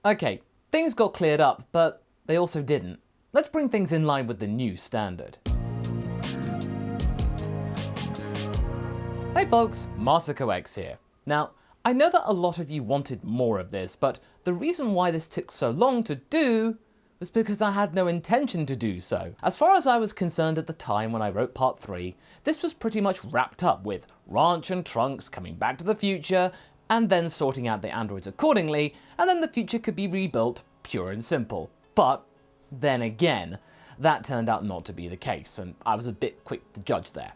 Okay, things got cleared up, but they also didn't. Let's bring things in line with the new standard. Hey folks, MasakoX here. Now, I know that a lot of you wanted more of this, but the reason why this took so long to do was because I had no intention to do so. As far as I was concerned at the time when I wrote part 3, this was pretty much wrapped up with Ranch and Trunks coming back to the future, and then sorting out the androids accordingly, and then the future could be rebuilt pure and simple. But then again, that turned out not to be the case, and I was a bit quick to judge there.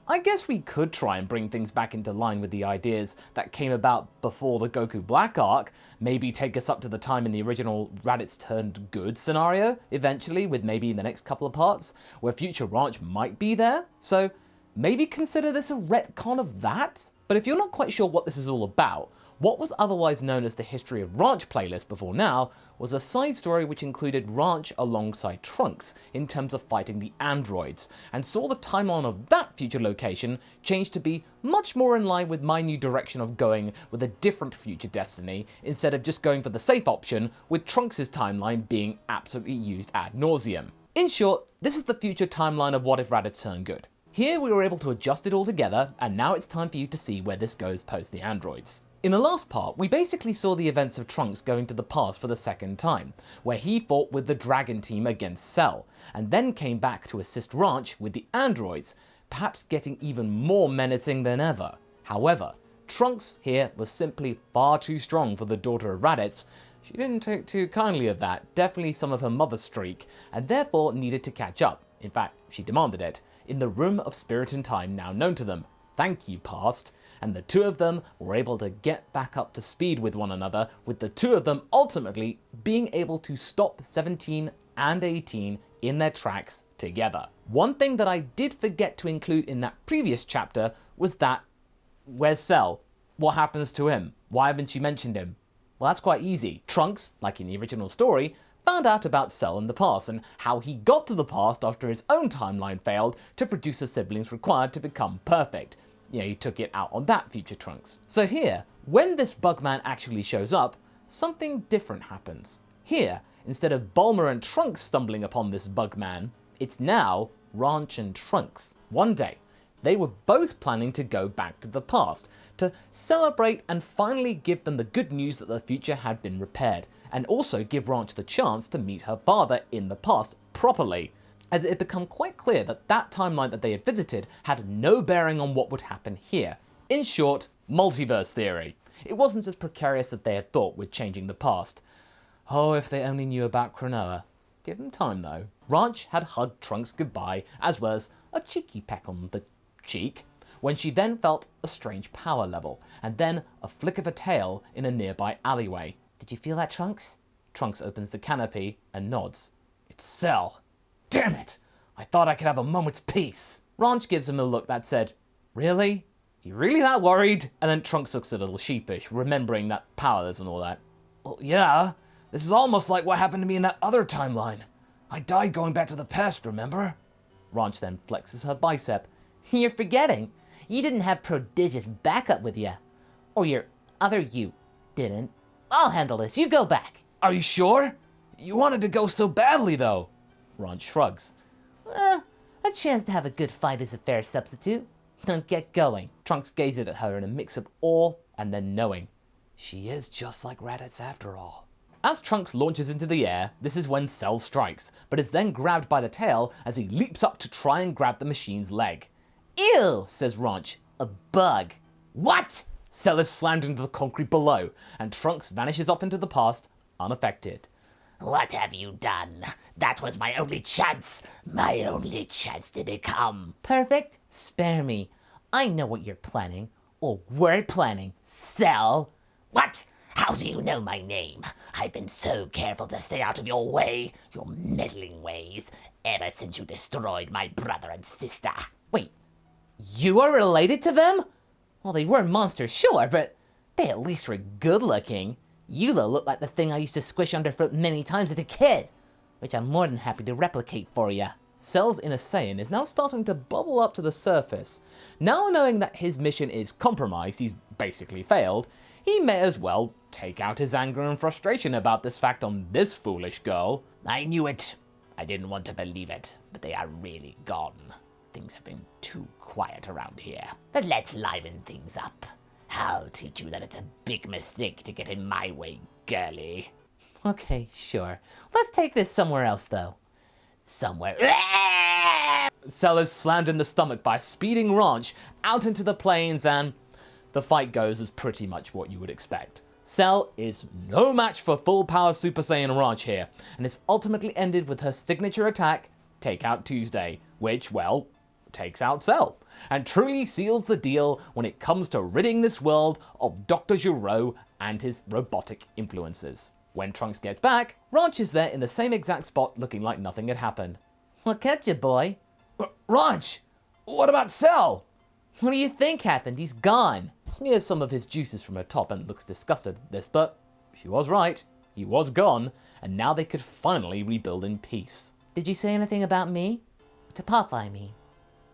I guess we could try and bring things back into line with the ideas that came about before the Goku Black arc, maybe take us up to the time in the original Raditz Turned Good scenario, eventually, with maybe the next couple of parts, where future Ranch might be there, so maybe consider this a retcon of that? But if you're not quite sure what this is all about, what was otherwise known as the History of Ranch playlist before now was a side story which included Ranch alongside Trunks in terms of fighting the androids, and saw the timeline of that future location change to be much more in line with my new direction of going with a different future destiny instead of just going for the safe option with Trunks' timeline being absolutely used ad nauseum. In short, this is the future timeline of What If Raditz Turned Good. Here we were able to adjust it all together, and now it's time for you to see where this goes post the androids. In the last part, we basically saw the events of Trunks going to the past for the second time, where he fought with the Dragon team against Cell, and then came back to assist Ranch with the androids, perhaps getting even more menacing than ever. However, Trunks here was simply far too strong for the daughter of Raditz. She didn't take too kindly of that, definitely some of her mother's streak, and therefore needed to catch up. In fact, she demanded it, in the Room of Spirit and Time now known to them. Thank you, past. And the two of them were able to get back up to speed with one another, with the two of them ultimately being able to stop 17 and 18 in their tracks together. One thing that I did forget to include in that previous chapter was that, where's Cell? What happens to him? Why haven't you mentioned him? Well, that's quite easy. Trunks, like in the original story, found out about Cell in the past and how he got to the past after his own timeline failed to produce the siblings required to become perfect. You know, he took it out on that future Trunks. So here, when this Bugman actually shows up, something different happens. Here, instead of Bulma and Trunks stumbling upon this Bugman, it's now Ranch and Trunks. One day, they were both planning to go back to the past to celebrate and finally give them the good news that the future had been repaired, and also give Ranch the chance to meet her father in the past properly, as it had become quite clear that that timeline that they had visited had no bearing on what would happen here. In short, multiverse theory. It wasn't as precarious as they had thought with changing the past. Oh, if they only knew about Cronoa. Give them time though. Ranch had hugged Trunks goodbye, as well as a cheeky peck on the cheek, when she then felt a strange power level, and then a flick of a tail in a nearby alleyway. Did you feel that, Trunks? Trunks opens the canopy and nods. It's Cell. Damn it! I thought I could have a moment's peace. Ranch gives him a look that said, really? You really that worried? And then Trunks looks a little sheepish, remembering that powerless and all that. Well, yeah. This is almost like what happened to me in that other timeline. I died going back to the past, remember? Ranch then flexes her bicep. You're forgetting. You didn't have prodigious backup with you. Or your other you didn't. I'll handle this. You go back. Are you sure? You wanted to go so badly, though. Ranch shrugs. A chance to have a good fight is a fair substitute. Now get going. Trunks gazes at her in a mix of awe and then knowing. She is just like Raditz after all. As Trunks launches into the air, this is when Cell strikes, but is then grabbed by the tail as he leaps up to try and grab the machine's leg. Ew, says Ranch. A bug. What? Cell is slammed into the concrete below, and Trunks vanishes off into the past, unaffected. What have you done? That was my only chance to become. Perfect? Spare me. I know what you're planning, or we're planning, Cell. What? How do you know my name? I've been so careful to stay out of your way, your meddling ways, ever since you destroyed my brother and sister. Wait, you are related to them? Well, they were monsters, sure, but they at least were good looking. You though look like the thing I used to squish underfoot many times as a kid, which I'm more than happy to replicate for you. Cell's inner Saiyan is now starting to bubble up to the surface. Now knowing that his mission is compromised, he's basically failed, he may as well take out his anger and frustration about this fact on this foolish girl. I knew it. I didn't want to believe it, but they are really gone. Things have been too quiet around here. But let's liven things up. I'll teach you that it's a big mistake to get in my way, girlie. Okay, sure. Let's take this somewhere else, though. Somewhere. Cell is slammed in the stomach by speeding Ranch out into the plains, and the fight goes as pretty much what you would expect. Cell is no match for full power Super Saiyan Ranch here, and it's ultimately ended with her signature attack, Take Out Tuesday, which, well, takes out Cell, and truly seals the deal when it comes to ridding this world of Dr. Gero and his robotic influences. When Trunks gets back, Ranch is there in the same exact spot looking like nothing had happened. What kept you, boy? Ranch, what about Cell? What do you think happened? He's gone. Smears some of his juices from her top and looks disgusted at this, but she was right. He was gone, and now they could finally rebuild in peace. Did you say anything about me? To Pop, I mean.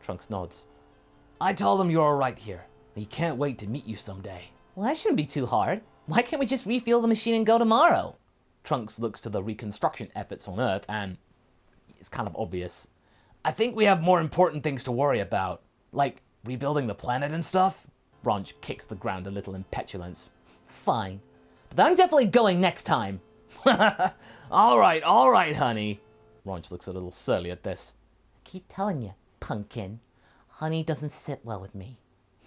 Trunks nods. I told him you're alright here. He can't wait to meet you someday. Well, that shouldn't be too hard. Why can't we just refuel the machine and go tomorrow? Trunks looks to the reconstruction efforts on Earth, and it's kind of obvious. I think we have more important things to worry about, like rebuilding the planet and stuff. Ranch kicks the ground a little in petulance. Fine. But I'm definitely going next time. All right, honey. Ranch looks a little surly at this. I keep telling you, pumpkin. Honey doesn't sit well with me.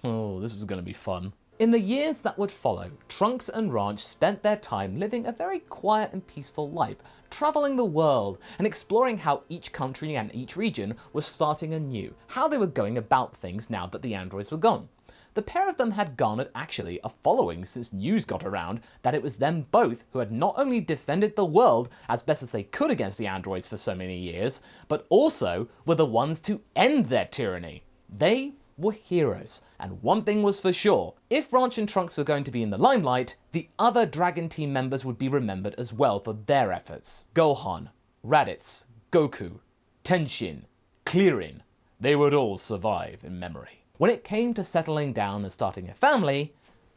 Oh, this was going to be fun. In the years that would follow, Trunks and Ranch spent their time living a very quiet and peaceful life, traveling the world and exploring how each country and each region was starting anew, how they were going about things now that the androids were gone. The pair of them had garnered actually a following since news got around that it was them both who had not only defended the world as best as they could against the androids for so many years, but also were the ones to end their tyranny. They were heroes, and one thing was for sure, if Ranch and Trunks were going to be in the limelight, the other Dragon Team members would be remembered as well for their efforts. Gohan, Raditz, Goku, Tenshin, Clearin, they would all survive in memory. When it came to settling down and starting a family,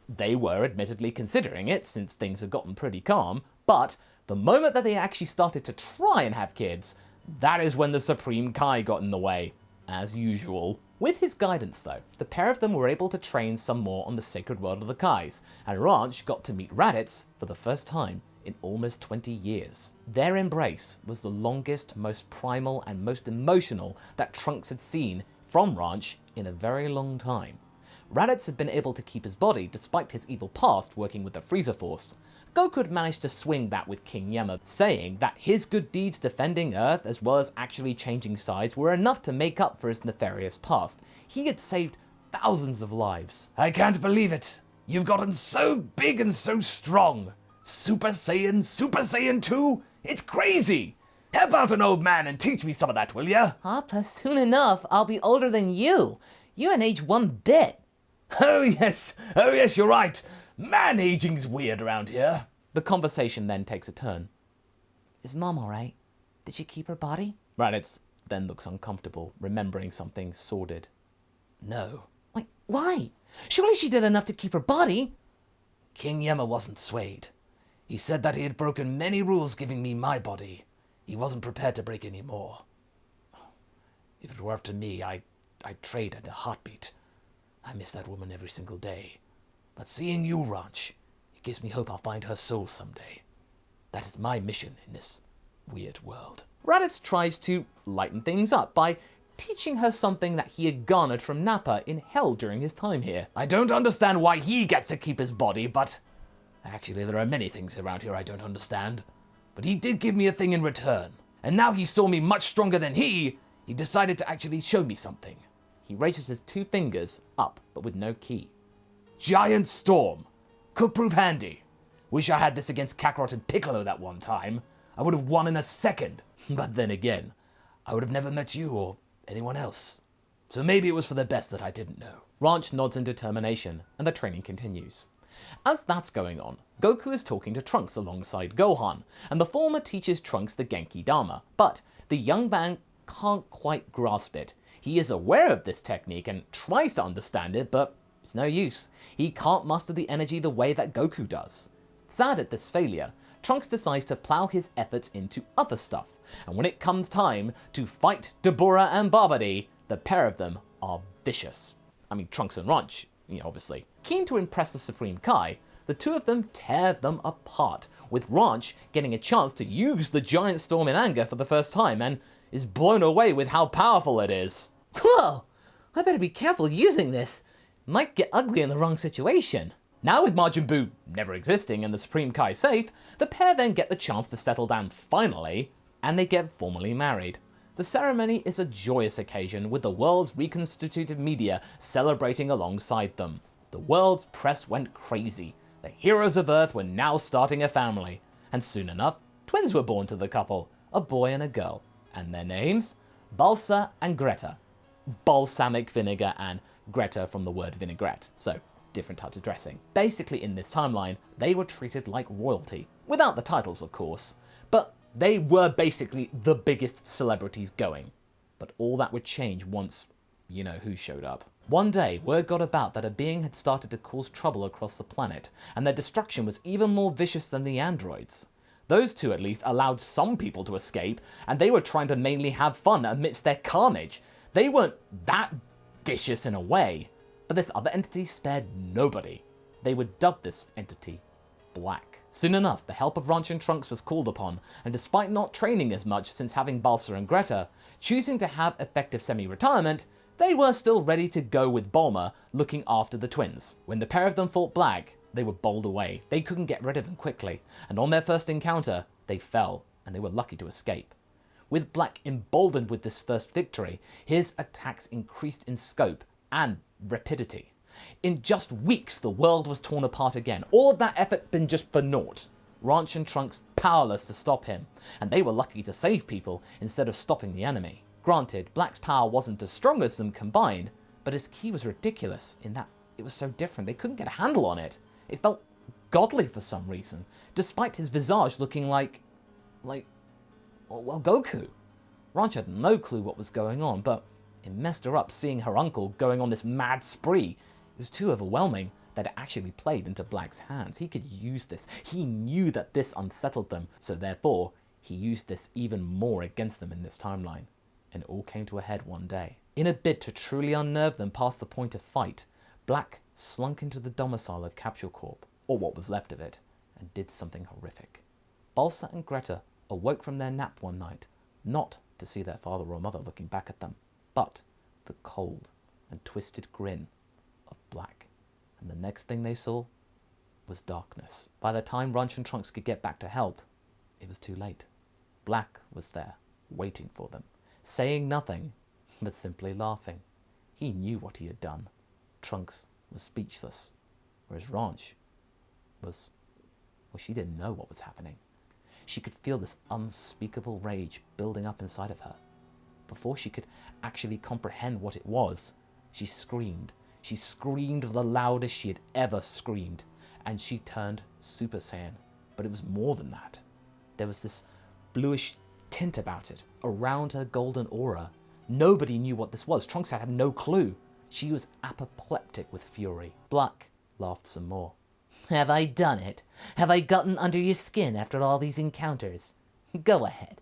they were admittedly considering it since things had gotten pretty calm, but the moment that they actually started to try and have kids, that is when the Supreme Kai got in the way, as usual. With his guidance though, the pair of them were able to train some more on the sacred world of the Kais, and Ranch got to meet Raditz for the first time in almost 20 years. Their embrace was the longest, most primal, and most emotional that Trunks had seen from Ranch in a very long time. Raditz had been able to keep his body despite his evil past working with the Frieza Force. Goku had managed to swing that with King Yama, saying that his good deeds defending Earth as well as actually changing sides were enough to make up for his nefarious past. He had saved thousands of lives. I can't believe it. You've gotten so big and so strong. Super Saiyan 2? It's crazy. Help out an old man and teach me some of that, will ya? Papa, soon enough, I'll be older than you. You ain't aged one bit. Oh yes, you're right. Man aging's weird around here. The conversation then takes a turn. Is Mom alright? Did she keep her body? Raditz then looks uncomfortable, remembering something sordid. No. Wait, why? Surely she did enough to keep her body. King Yama wasn't swayed. He said that he had broken many rules giving me my body. He wasn't prepared to break any more. If it were up to me, I'd trade at a heartbeat. I miss that woman every single day. But seeing you, Ranch, it gives me hope I'll find her soul someday. That is my mission in this weird world. Raditz tries to lighten things up by teaching her something that he had garnered from Nappa in Hell during his time here. I don't understand why he gets to keep his body, but actually there are many things around here I don't understand. But he did give me a thing in return. And now he saw me much stronger than he decided to actually show me something. He raises his two fingers up, but with no key. Giant Storm. Could prove handy. Wish I had this against Kakarot and Piccolo that one time. I would have won in a second. But then again, I would have never met you or anyone else. So maybe it was for the best that I didn't know. Ranch nods in determination, and the training continues. As that's going on, Goku is talking to Trunks alongside Gohan, and the former teaches Trunks the Genki Dama, but the young man can't quite grasp it. He is aware of this technique and tries to understand it, but It's no use. He can't muster the energy the way that Goku does. Sad at this failure, Trunks decides to plow his efforts into other stuff, and when it comes time to fight Deborah and Babidi, the pair of them are vicious. I mean, Trunks and Ranch, obviously. Keen to impress the Supreme Kai, the two of them tear them apart, with Ranch getting a chance to use the Giant Storm in anger for the first time and is blown away with how powerful it is. Whoa! I better be careful using this. Might get ugly in the wrong situation. Now with Majin Buu never existing and the Supreme Kai safe, the pair then get the chance to settle down finally, and they get formally married. The ceremony is a joyous occasion with the world's reconstituted media celebrating alongside them. The world's press went crazy. The heroes of Earth were now starting a family, and soon enough, twins were born to the couple, a boy and a girl, and their names? Balsa and Greta. Balsamic vinegar and Greta from the word vinaigrette, so different types of dressing. Basically in this timeline, they were treated like royalty, without the titles of course, but they were basically the biggest celebrities going. But all that would change once you-know-who showed up. One day, word got about that a being had started to cause trouble across the planet, and their destruction was even more vicious than the androids. Those two at least allowed some people to escape, and they were trying to mainly have fun amidst their carnage. They weren't that vicious in a way, but this other entity spared nobody. They would dub this entity Black. Soon enough, the help of Ranch and Trunks was called upon, and despite not training as much since having Balsa and Greta, choosing to have effective semi-retirement, they were still ready to go with Bulma looking after the twins. When the pair of them fought Black, they were bowled away. They couldn't get rid of him quickly, and on their first encounter, they fell, and they were lucky to escape. With Black emboldened with this first victory, his attacks increased in scope and rapidity. In just weeks, the world was torn apart again. All of that effort been just for naught. Ranch and Trunks powerless to stop him, and they were lucky to save people instead of stopping the enemy. Granted, Black's power wasn't as strong as them combined, but his ki was ridiculous in that it was so different. They couldn't get a handle on it. It felt godly for some reason, despite his visage looking like Goku. Ranch had no clue what was going on, but it messed her up seeing her uncle going on this mad spree. It was too overwhelming that it actually played into Black's hands. He could use this. He knew that this unsettled them, so therefore, he used this even more against them in this timeline. And it all came to a head one day. In a bid to truly unnerve them past the point of fight, Black slunk into the domicile of Capsule Corp, or what was left of it, and did something horrific. Balsa and Greta awoke from their nap one night, not to see their father or mother looking back at them, but the cold and twisted grin of Black. And the next thing they saw was darkness. By the time Ranch and Trunks could get back to help, it was too late. Black was there, waiting for them, saying nothing, but simply laughing. He knew what he had done. Trunks was speechless, whereas Ranch was, she didn't know what was happening. She could feel this unspeakable rage building up inside of her. Before she could actually comprehend what it was, she screamed. She screamed the loudest she had ever screamed, and she turned Super Saiyan. But it was more than that. There was this bluish tint about it, around her golden aura. Nobody knew what this was. Trunks had no clue. She was apoplectic with fury. Black laughed some more. Have I done it? Have I gotten under your skin after all these encounters? Go ahead.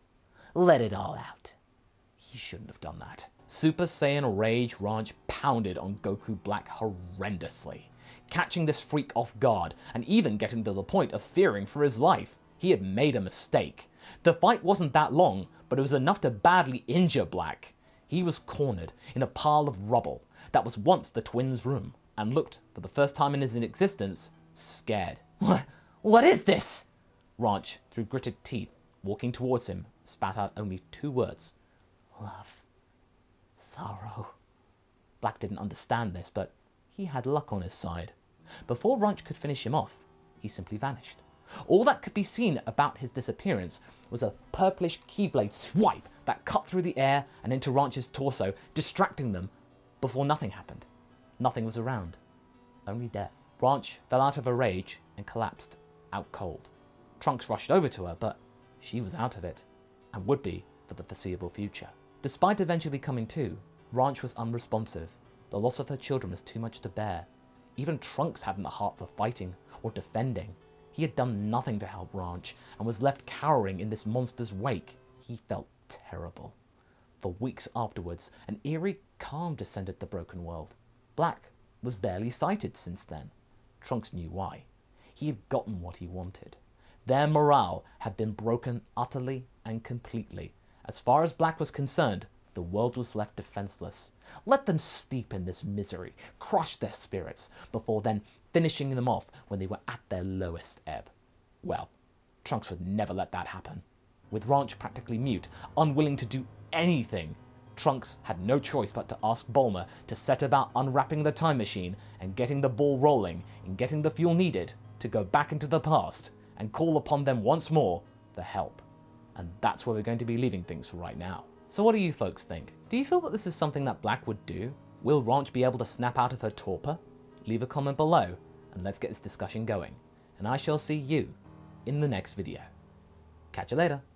Let it all out. He shouldn't have done that. Super Saiyan Rage Ranch pounded on Goku Black horrendously, catching this freak off guard and even getting to the point of fearing for his life. He had made a mistake. The fight wasn't that long, but it was enough to badly injure Black. He was cornered in a pile of rubble that was once the twins' room and looked, for the first time in his existence, scared. What is this? Ranch, through gritted teeth, walking towards him, spat out only 2 words. Love. Sorrow. Black didn't understand this, but he had luck on his side. Before Ranch could finish him off, he simply vanished. All that could be seen about his disappearance was a purplish keyblade swipe that cut through the air and into Ranch's torso, distracting them before nothing happened. Nothing was around. Only death. Ranch fell out of a rage and collapsed, out cold. Trunks rushed over to her, but she was out of it, and would be for the foreseeable future. Despite eventually coming to, Ranch was unresponsive. The loss of her children was too much to bear. Even Trunks hadn't the heart for fighting or defending. He had done nothing to help Ranch and was left cowering in this monster's wake. He felt terrible. For weeks afterwards, an eerie calm descended the broken world. Black was barely sighted since then. Trunks knew why. He had gotten what he wanted. Their morale had been broken utterly and completely. As far as Black was concerned, the world was left defenseless. Let them steep in this misery, crush their spirits, before then finishing them off when they were at their lowest ebb. Well, Trunks would never let that happen. With Ranch practically mute, unwilling to do anything, Trunks had no choice but to ask Bulma to set about unwrapping the time machine and getting the ball rolling and getting the fuel needed to go back into the past and call upon them once more for help. And that's where we're going to be leaving things for right now. So what do you folks think? Do you feel that this is something that Black would do? Will Ranch be able to snap out of her torpor? Leave a comment below and let's get this discussion going. And I shall see you in the next video. Catch you later.